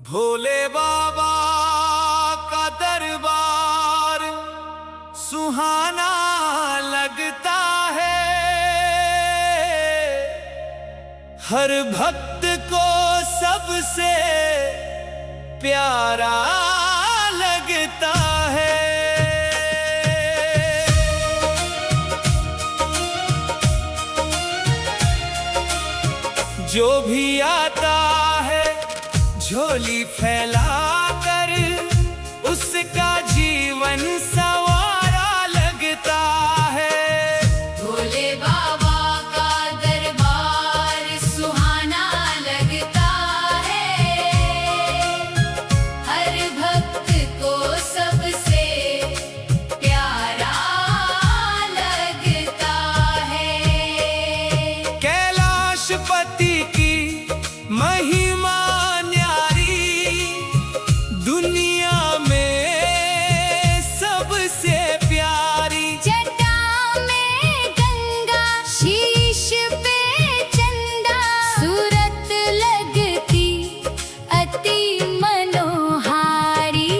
भोले बाबा का दरबार सुहाना लगता है, हर भक्त को सबसे प्यारा लगता है। जो भी आता है झोली फैलाकर, उसका जीवन संवारा लगता है। भोले बाबा का दरबार सुहाना लगता है, हर भक्त को सबसे प्यारा लगता है। कैलाशपति की महिमा दुनिया में सबसे प्यारी, जटा में गंगा शीश पे चंदा, सूरत लगती अति मनोहारी।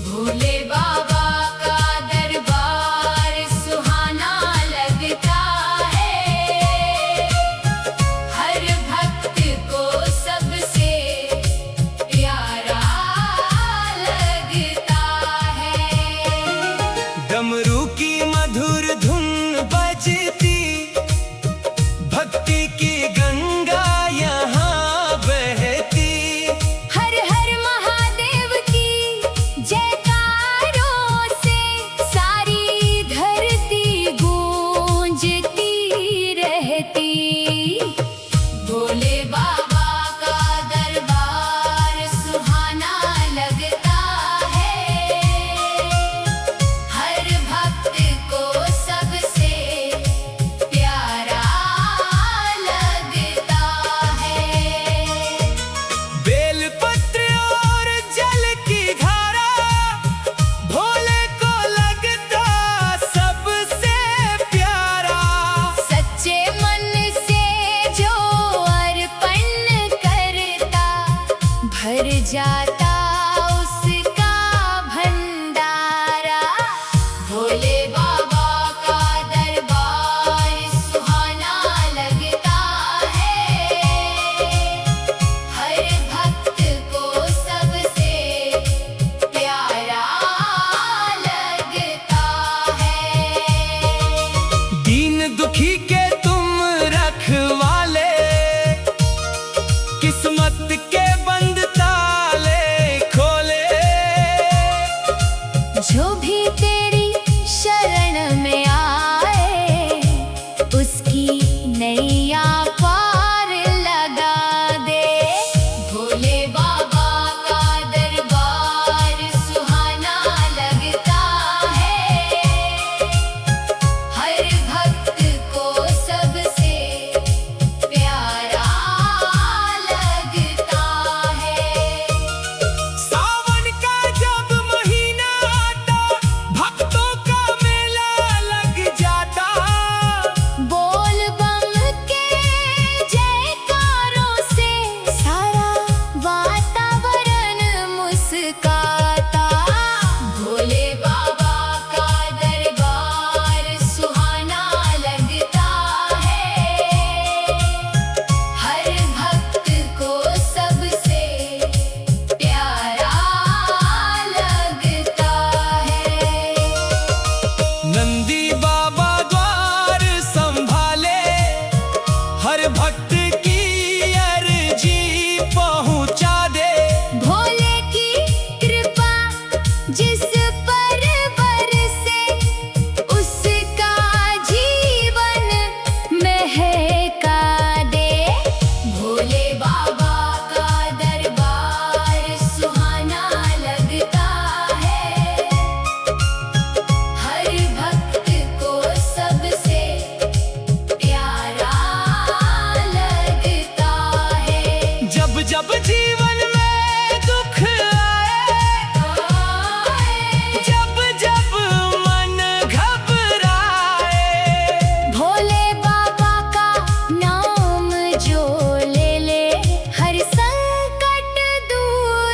भोले बाबा का दरबार सुहाना लगता है, हर भक्त को सबसे प्यारा डमरू की मधुर धुन बजती, भक्ति की गंगा यहाँ बहती। हर हर महादेव की जयकारों से सारी धरती गूंजती रहती। भोले बाबा का दरबार सुहाना लगता है, हर भक्त को सबसे प्यारा लगता है। बेलपत्र और जल की धारा भोले को लगता सबसे प्यारा। सच्चे मन से जो अर्पण करता, भर जाता उसका भंडारा। भोले बाबा का दरबार सुहाना लगता है, हर भक्त को सबसे प्यारा लगता है। दीन दुखी के तुम रखवाले, किस्मत के बंद ताले खोले। जो भी तेरी शरण में आए, उसकी नैया पार लगा दे। भोले बाबा का दरबार सुहाना लगता है, हर भक्त को सबसे प्यारा लगता है। सावन का जब महीना आता, भक्तों का मेला लग जाता। बोल बम के जयकारों से सारा वातावरण मुस्काता। भोले बाबा का दरबार सुहाना लगता है, हर भक्त को सबसे प्यारा लगता है। नंदी बाबा द्वार संभाले, हर भक्त की अर्जी पहुंचा दे। भोले की कृपा जिस पर बरसे, उसका जीवन महका दे। भोले बाबा का दरबार सुहाना लगता है, हर भक्त को सबसे प्यारा लगता है। जब जब जीवन में दुख आए, जब जब मन घबराए, भोले बाबा का नाम जो ले ले, हर संकट दूर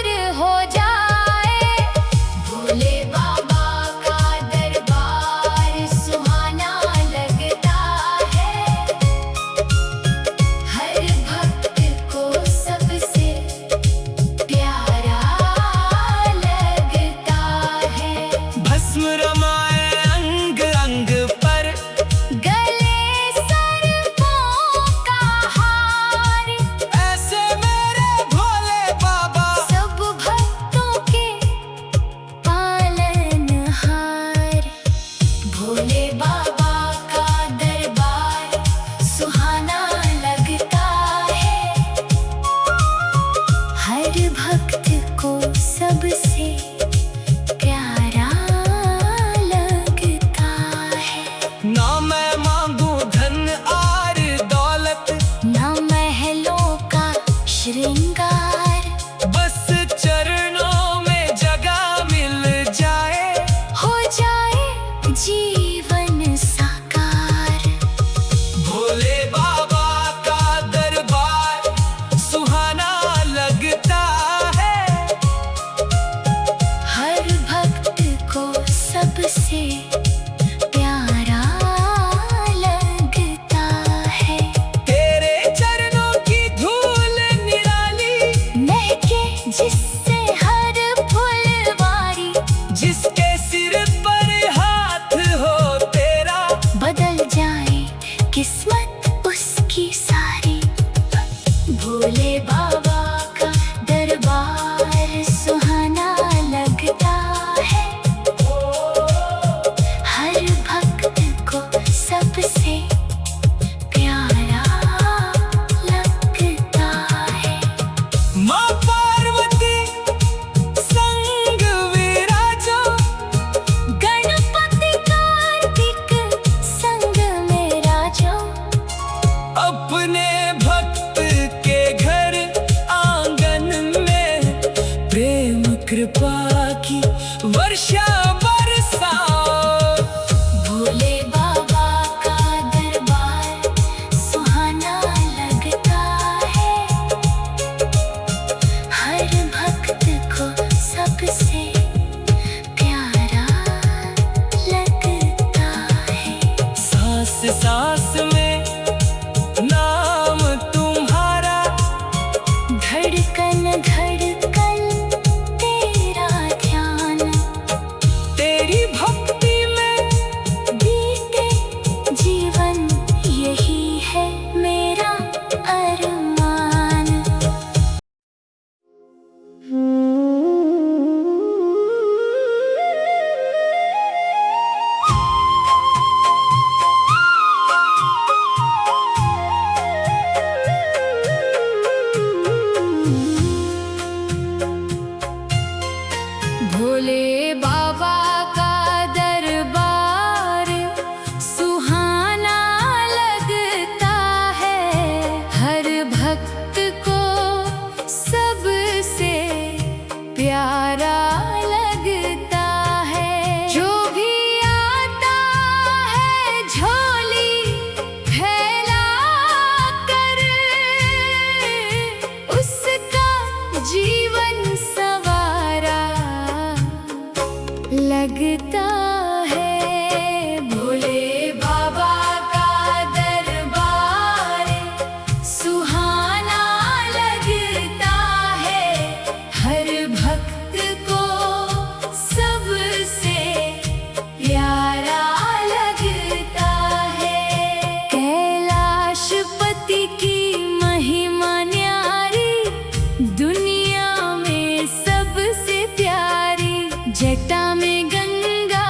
कृपा की वर्षा बरसाओ। भोले बाबा का दरबार सुहाना लगता है, हर भक्त को सबसे प्यारा लगता है। सांस सांस में नाम तुम्हारा, धड़कन धड़कन तेरा ध्यान, तेरी भक्ति में बीते जीवन यही है मेरा अरमान। भोले बाबा का दरबार सुहाना लगता है, हर भक्त को सबसे प्यारा लगता है। जो भी आता है झोली फैला कर, उसका जीवन सवारा लगता है। भोले बाबा का दरबार सुहाना लगता है, हर भक्त को सबसे प्यारा लगता है। कैलाशपति की महिमा न्यारी, दुनिया में सबसे प्यारी। जटा में गंगा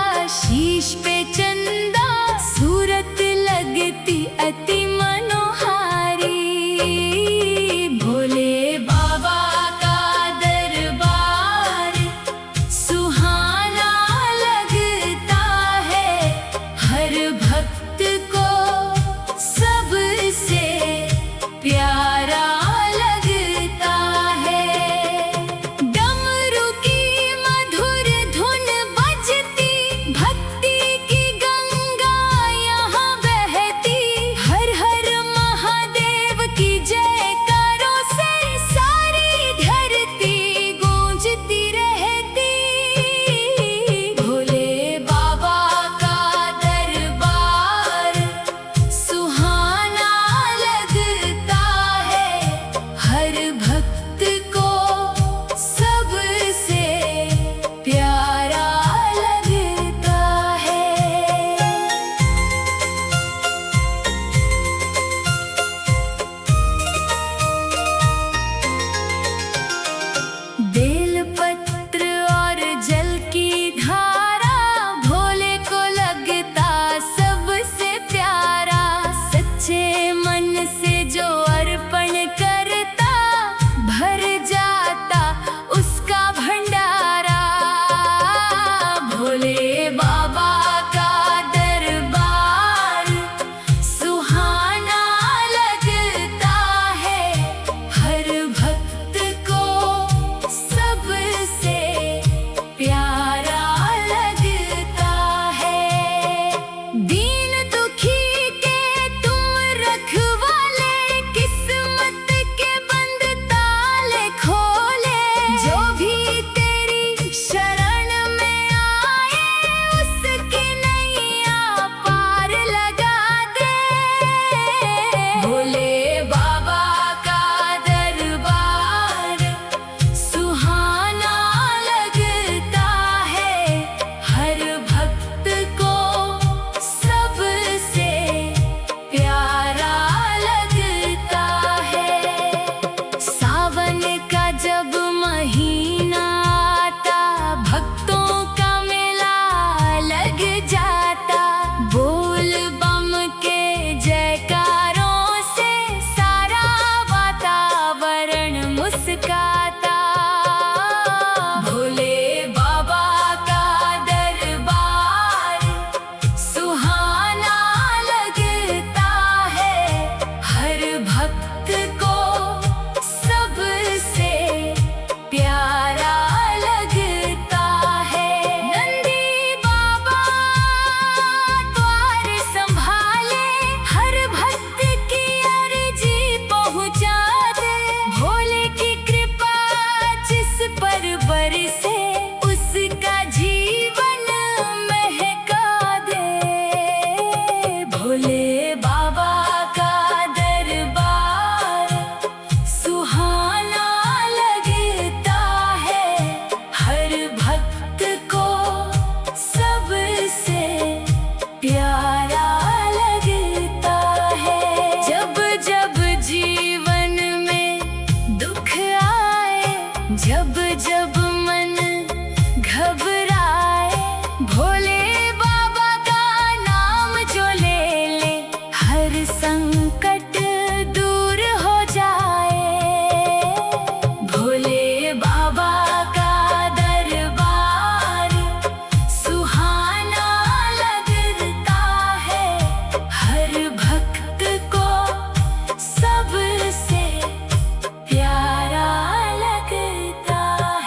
जब जब मन घबराए, भोले बाबा का नाम जो ले ले, हर संकट दूर हो जाए। भोले बाबा का दरबार सुहाना लगता है, हर भक्त को सबसे प्यारा लगता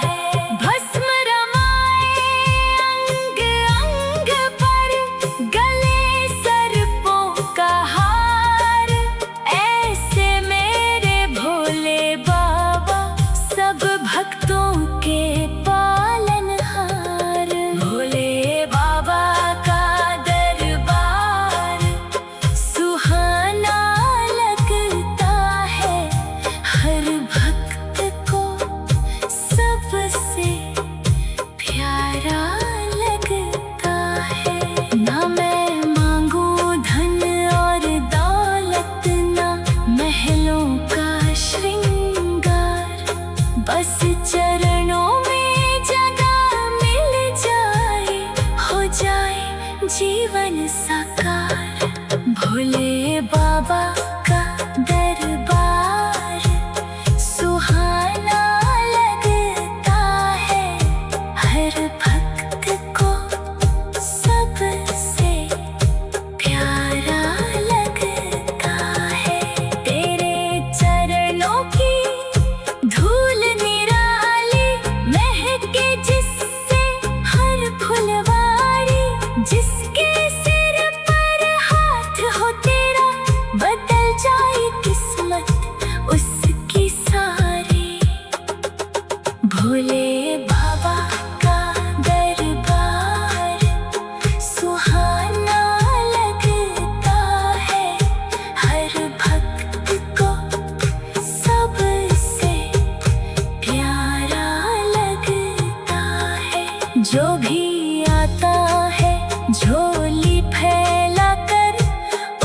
है। भस्म रमाए अंग अंग पर, गले सर्पों का हार, ऐसे मेरे भोले बाबा सब भक्तों के पालनहार। भोले बाबा का दरबार सुहाना लगता है, हर भक्त को सबसे प्यारा लगता है। ना मैं मांगू धन और दौलत, ना महलों का श्रृंगार, बस चरणों में जगह मिल जाए, हो जाए जीवन साकार। भोले बाबा का दरबार सुहाना लगता है, हर भक्त को सबसे प्यारा लगता है। तेरे चरणों की धूल निराली महके, जिससे हर फुलवारी, जिसके सिर पर हाथ हो तेरा, बदल जाए किस्मत उसकी सारी। भोले बाबा का दरबार सुहाना लगता है, हर भक्त को सबसे प्यारा लगता है। जो भी आता है झोली फैला कर,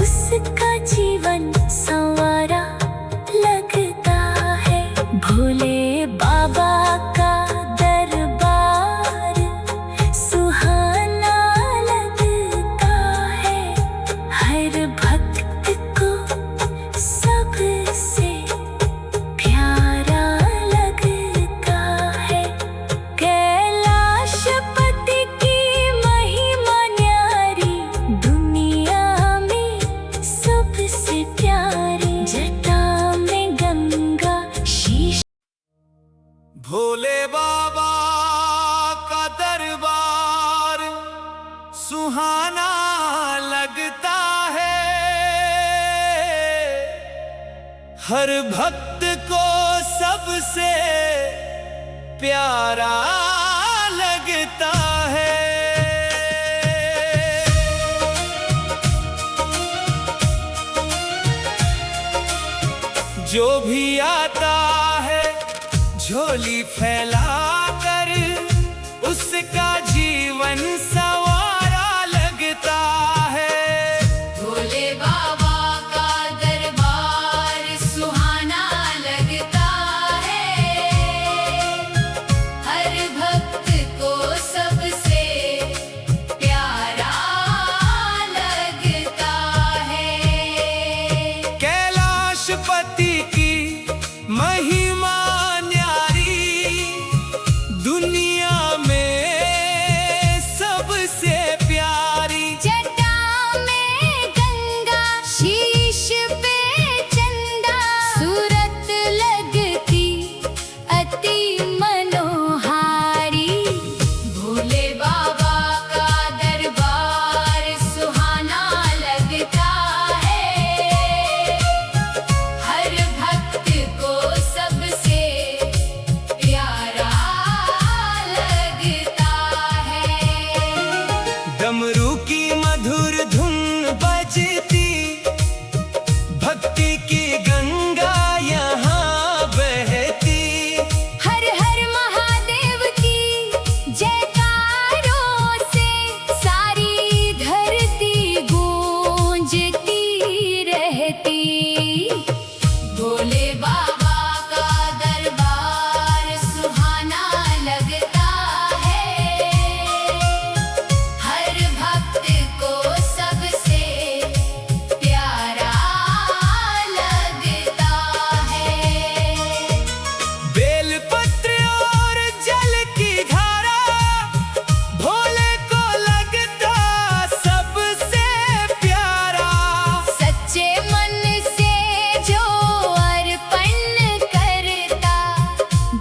उसका जीवन संवारा लगता है। भोले बाबा का दरबार सुहाना लगता है, हर भक्त को सबसे प्यारा लगता है। कैलाशपति की महिमा न्यारी, दुनिया में सबसे प्यारी, जटा में गंगा शीश। भोले बाबा का दरबार सुहाना लगता है, हर भक्त को सबसे प्यारा लगता है। जो भी आता है झोली फैला कर, उसका जीवन संवारा लगता है। भोले बाबा का दरबार सुहाना लगता है, हर भक्त को सबसे प्यारा लगता है। कैलाशपति की महिमा न्यारी, दुनिया में सब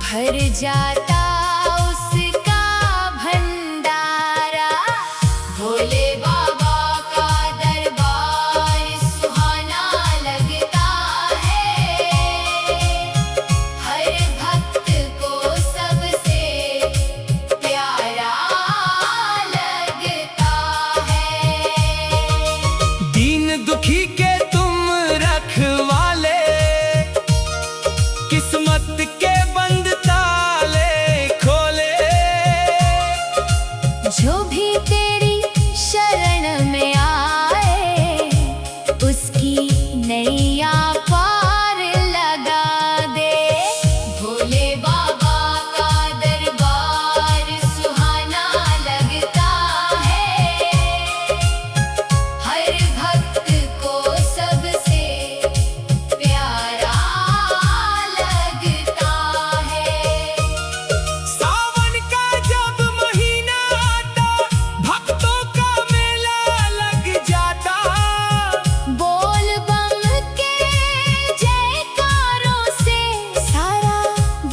भर जाता उसका भंडारा। भोले बाबा का दरबार सुहाना लगता है, हर भक्त को सबसे प्यारा लगता है। दीन दुखी के तुम रखवाले, किस्मत के बंद ताले खोले। जो भी तेरी शरण में आए, उसकी नैया पार लगा दे। भोले बाबा का दरबार सुहाना लगता है, हर भक्त को सबसे प्यारा लगता है। सावन का जब महीना आता, भक्तों का मेला लग जाता। बोल बम के जयकारों से सारा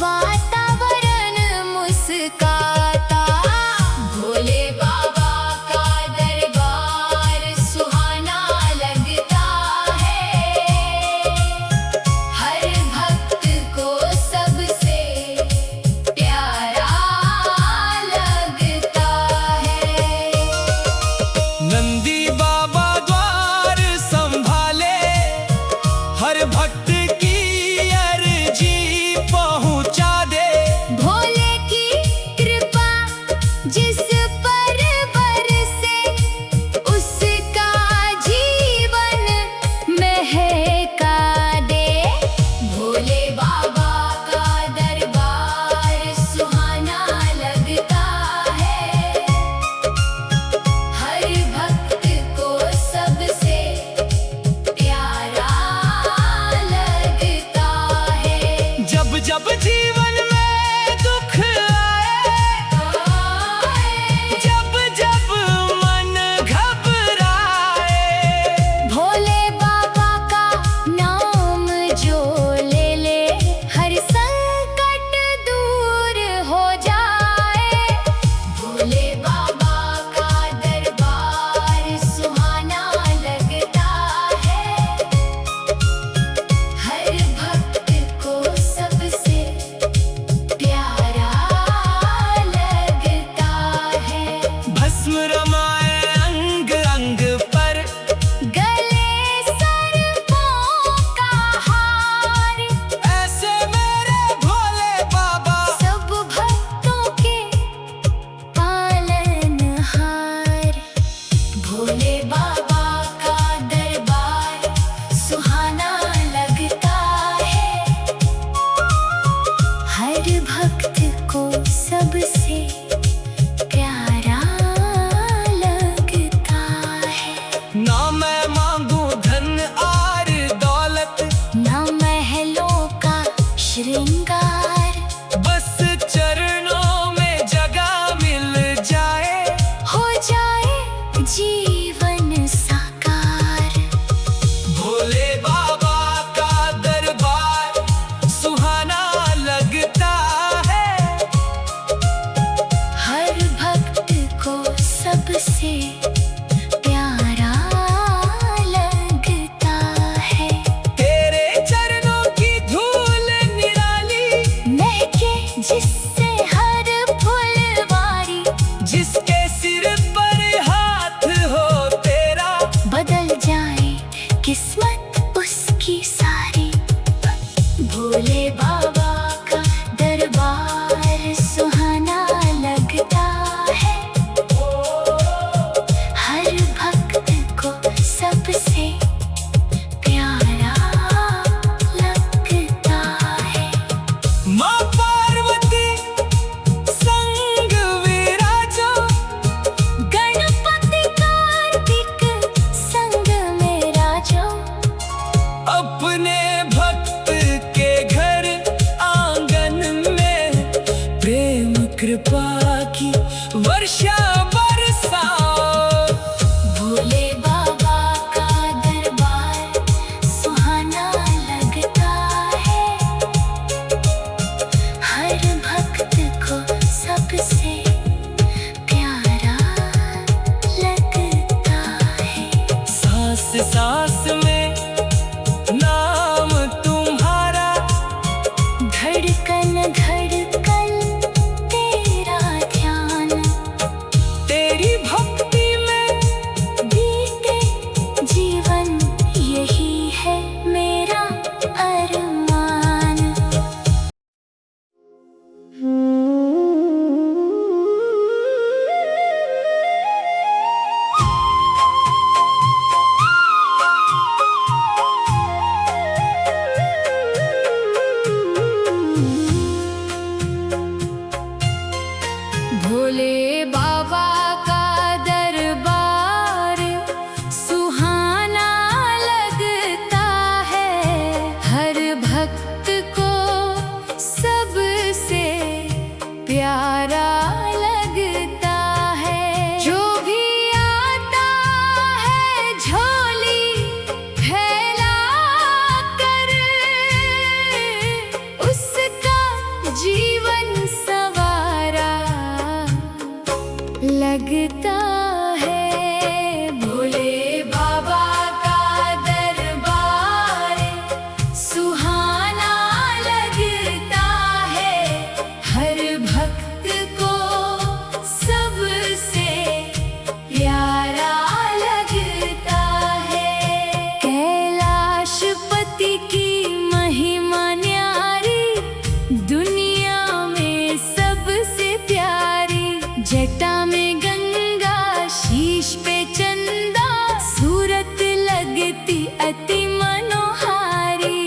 वातावरण मुस्काता। भोले बाबा का दरबार सुहाना लगता है, हर भक्त को सबसे प्यारा लगता है। नंदी बाबा द्वार संभाले, हर भक्त की अर्जी पहुंचा दे। भोले की कृपा जिस पर बरसे, उसका जीवन महका दे। भोले बाबा का दरबार सुहाना लगता है, हर भक्त को सबसे प्यारा लगता है। जब जब जीवन में दुख आए, जब जब मन घबराए, भोले बाबा का नाम जो ले ले, हर संकट दूर हो जाए। भोले बाबा का दरबार सुहाना लगता है, हर भक्त को सबसे प्यारा लगता है। भस्म रमाए अंग अंग पर, गले सर्पों का हार, ऐसे मेरे भोले बाबा। सब भक्तों के पालनहार। भोले बाबा का दरबार सुहाना लगता है, हर भक्त को सबसे प्यारा लगता है। ना मैं मांगू धन और दौलत, ना महलों का श्रृंगार, बस चरणों में जगह मिल जाए। हो जाए जीवन साकार। भोले बाबा का दरबार सुहाना लगता है, हर भक्त को सबसे प्यारा लगता है। तेरे चरणों की धूल निराली, महके जिससे हर फुलवारी, जिसके सिर पर हाथ हो तेरा। बदल जाए किस्मत उसकी सारी। भोले बाबा का दरबार सुहाना लगता है, हर भक्त को सबसे प्यारा लगता है। माँ पार्वती संग विराजो, गणपति कार्तिक संग में राजो। अपने भक्त के घर आंगन में प्रेम कृपा की वर्षा बरसाओ। भोले बाबा का दरबार सुहाना लगता है, हर भोले बाबा का दरबार सुहाना लगता है, हर भक्त को सबसे प्यारा लगता है। जो भी आता है झोली फैला कर, उसका जीवन सवारा लगता है। भोले बाबा का दरबार सुहाना लगता है, हर भक्त को सबसे प्यारा लगता है। कैलाशपति की महिमा न्यारी, दुनिया में सबसे प्यारी। जटा में गंगा, शीश पे चंदा, सूरत लगती अति मनोहारी।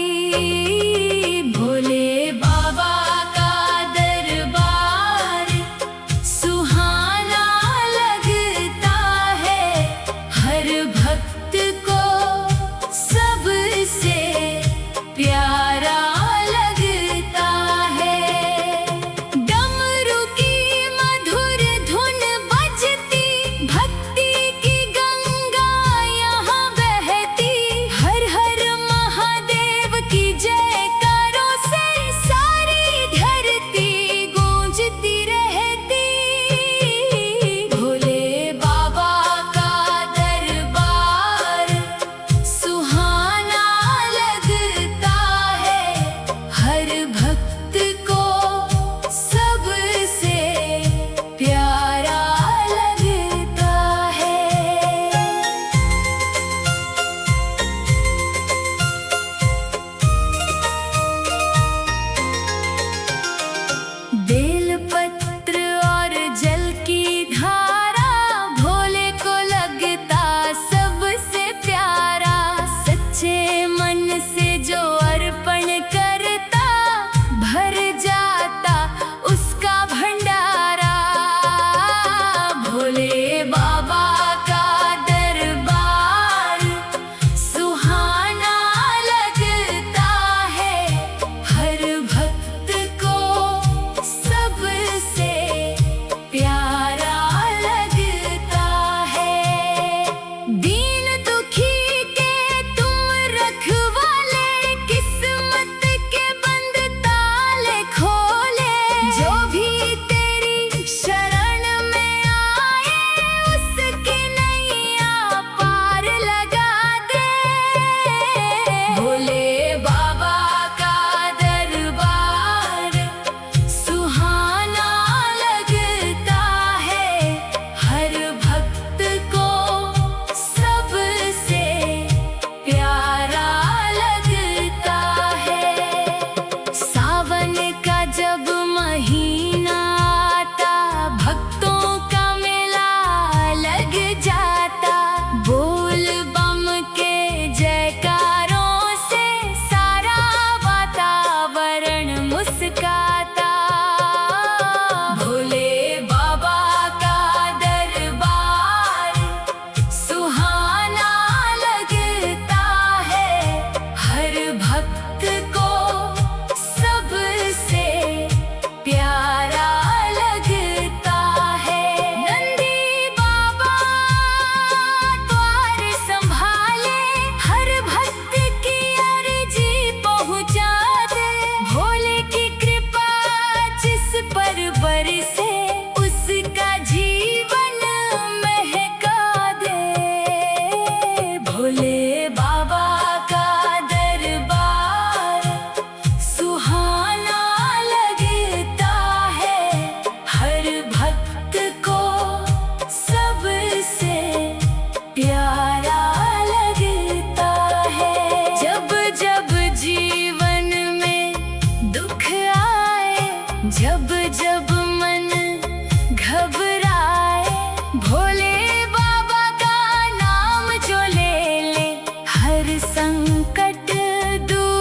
भोले बाबा का दरबार सुहाना लगता है, हर भक्त को सबसे प्यारा लगता है। डमरू की मधुर धुन बजती, भक्ति की गंगा यहाँ बहती। हर हर महादेव की जयकारों से सारी धरती गूंजती रहती। भोले बाबा का दरबार सुहाना लगता है, हर भक्त को सबसे प्यारा लगता है। बेलपत्र और जल की धारा भोले को लगता सबसे प्यारा। सच्चे मन से जो अर्पण करता, भर जाता उसका भंडारा। भोले बाबा का दरबार सुहाना लगता है, हर भक्त को सबसे प्यारा लगता है। दीन दुखी के तुम रखवाले, किस्मत के बंद ताले खोले। जो भी तेरी शरण में आए, उसकी नैया पार लगा दे। भोले बाबा का दरबार सुहाना लगता है, हर भक्त को सबसे प्यारा लगता है। सावन का जब महीना आता, भक्तों का मेला लग जाता। बोल बम के जयकारों से सारा वातावरण मुस्काता। भोले बाबा का दरबार सुहाना लगता है, हर भक्त को सबसे प्यारा लगता है। नंदी बाबा द्वार संभाले, हर भक्त की अर्जी पहुँचा दे। भोले की कृपा जिस पर बरसे, उसका जीवन महका दे। भोले बाबा का दरबार सुहाना लगता है, हर भक्त को सबसे प्यारा लगता है। जब जब जीवन में दुख आए, जब जब मन घबराए, भोले बाबा का नाम जो ले ले, हर संकट दूर